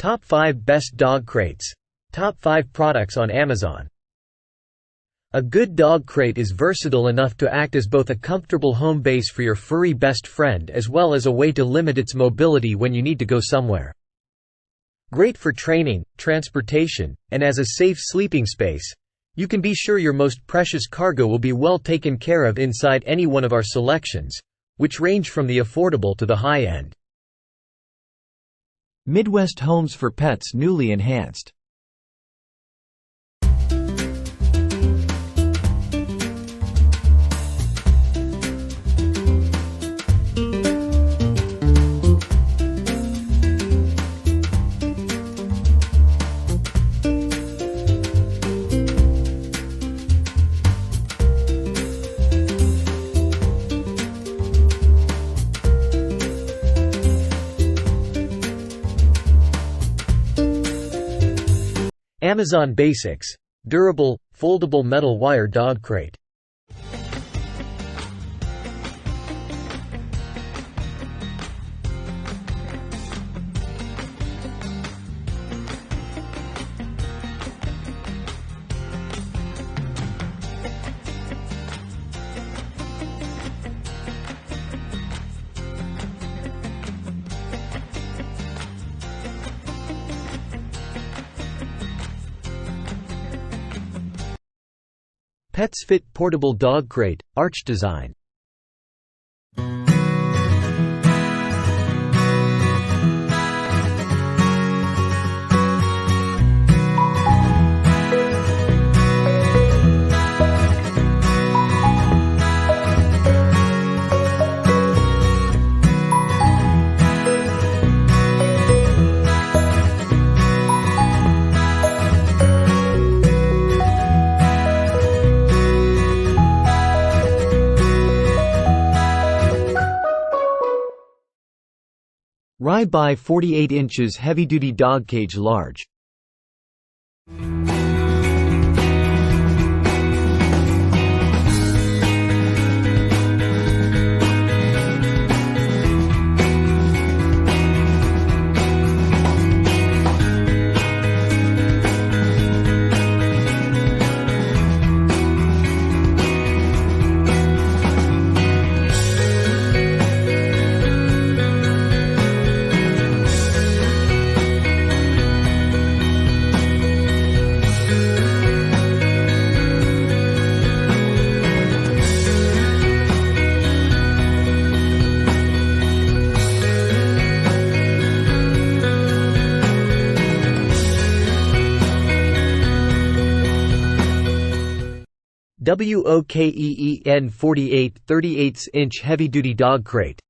Top 5 Best Dog Crates. Top 5 Products on Amazon. A good dog crate is versatile enough to act as both a comfortable home base for your furry best friend as well as a way to limit its mobility when you need to go somewhere. Great for training, transportation, and as a safe sleeping space, you can be sure your most precious cargo will be well taken care of inside any one of our selections, which range from the affordable to the high-end. Midwest Homes for Pets newly enhanced. Amazon Basics. Durable, foldable metal wire dog crate. Pets Fit Portable Dog Crate, arch design. Rye by 48 inches heavy-duty dog cage large. WOKEEN 48 38-inch heavy-duty dog crate.